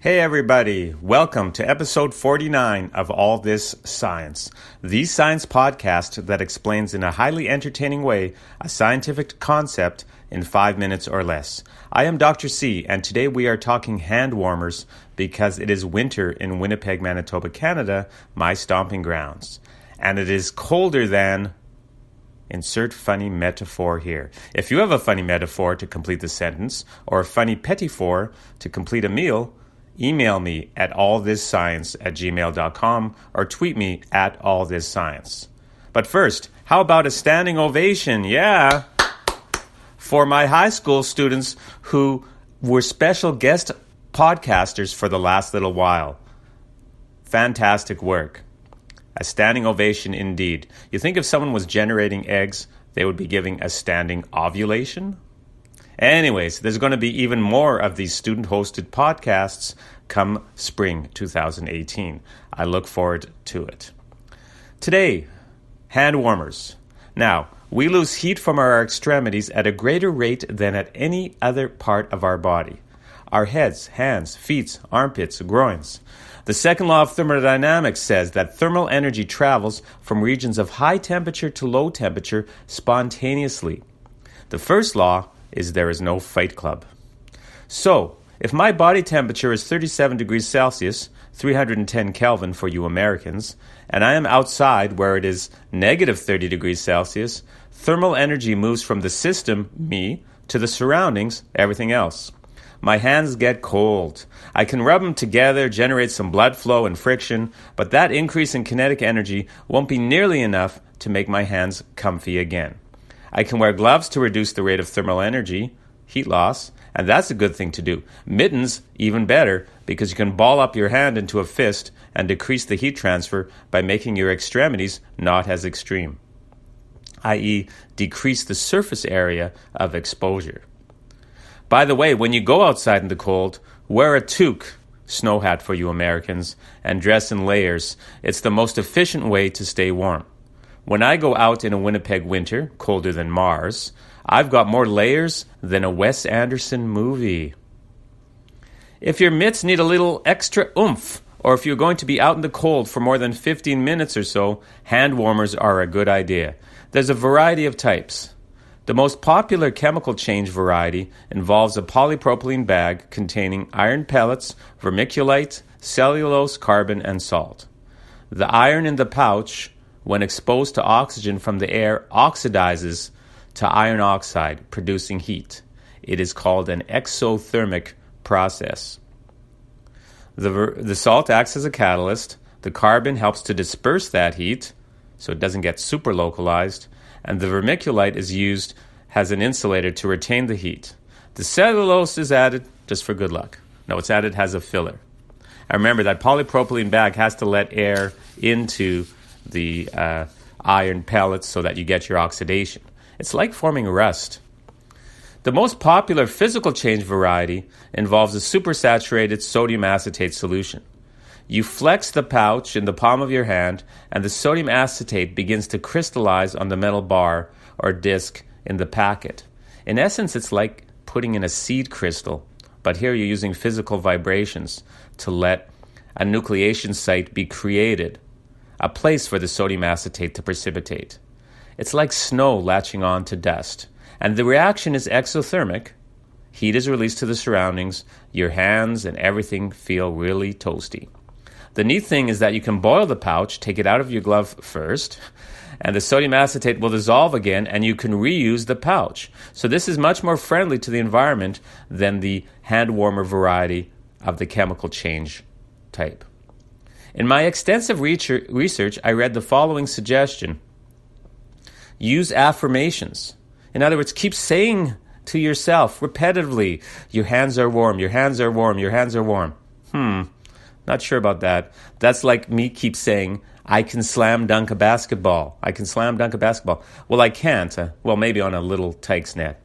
Hey everybody, welcome to episode 49 of All This Science, the science podcast that explains in a highly entertaining way a scientific concept in 5 minutes or less. I am Dr. C, and today we are talking hand warmers because it is winter in Winnipeg, Manitoba, Canada, my stomping grounds. And it is colder than... Insert funny metaphor here. If you have a funny metaphor to complete the sentence, or a funny pettifor to complete a meal, email me at allthisscience@gmail.com or tweet me at allthisscience. But first, how about a standing ovation? Yeah! For my high school students who were special guest podcasters for the last little while. Fantastic work. A standing ovation indeed. You think if someone was generating eggs, they would be giving a standing ovulation? Anyways, there's going to be even more of these student-hosted podcasts come spring 2018. I look forward to it. Today, hand warmers. Now, we lose heat from our extremities at a greater rate than at any other part of our body. Our heads, hands, feet, armpits, groins. The second law of thermodynamics says that thermal energy travels from regions of high temperature to low temperature spontaneously. The first law is there is no fight club. So, if my body temperature is 37 degrees Celsius, 310 Kelvin for you Americans, and I am outside where it is negative 30 degrees Celsius, thermal energy moves from the system, me, to the surroundings, everything else. My hands get cold. I can rub them together, generate some blood flow and friction, but that increase in kinetic energy won't be nearly enough to make my hands comfy again. I can wear gloves to reduce the rate of thermal energy, heat loss, and that's a good thing to do. Mittens, even better, because you can ball up your hand into a fist and decrease the heat transfer by making your extremities not as extreme, i.e. decrease the surface area of exposure. By the way, when you go outside in the cold, wear a toque, snow hat for you Americans, and dress in layers. It's the most efficient way to stay warm. When I go out in a Winnipeg winter, colder than Mars, I've got more layers than a Wes Anderson movie. If your mitts need a little extra oomph, or if you're going to be out in the cold for more than 15 minutes or so, hand warmers are a good idea. There's a variety of types. The most popular chemical change variety involves a polypropylene bag containing iron pellets, vermiculite, cellulose, carbon, and salt. The iron in the pouch, when exposed to oxygen from the air, oxidizes to iron oxide, producing heat. It is called an exothermic process. The salt acts as a catalyst. The carbon helps to disperse that heat, so it doesn't get super localized. And the vermiculite is used as an insulator to retain the heat. The cellulose is added just for good luck. No, it's added as a filler. And remember, that polypropylene bag has to let air into the iron pellets so that you get your oxidation. It's like forming rust. The most popular physical change variety involves a supersaturated sodium acetate solution. You flex the pouch in the palm of your hand, and the sodium acetate begins to crystallize on the metal bar or disc in the packet. In essence, it's like putting in a seed crystal, but here you're using physical vibrations to let a nucleation site be created, a place for the sodium acetate to precipitate. It's like snow latching on to dust, and the reaction is exothermic. Heat is released to the surroundings, your hands and everything feel really toasty. The neat thing is that you can boil the pouch, take it out of your glove first, and the sodium acetate will dissolve again, and you can reuse the pouch. So this is much more friendly to the environment than the hand warmer variety of the chemical change type. In my extensive research, I read the following suggestion. Use affirmations. In other words, keep saying to yourself repetitively, your hands are warm, your hands are warm, your hands are warm. Not sure about that. That's like me keep saying, I can slam dunk a basketball. I can slam dunk a basketball. Well, I can't. Well, maybe on a Little Tikes net.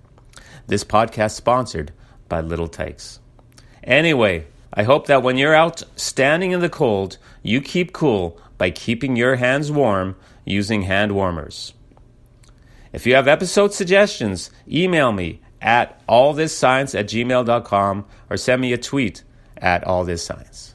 This podcast sponsored by Little Tikes. Anyway, I hope that when you're out standing in the cold, you keep cool by keeping your hands warm using hand warmers. If you have episode suggestions, email me at allthisscience@gmail.com or send me a tweet at All This Science.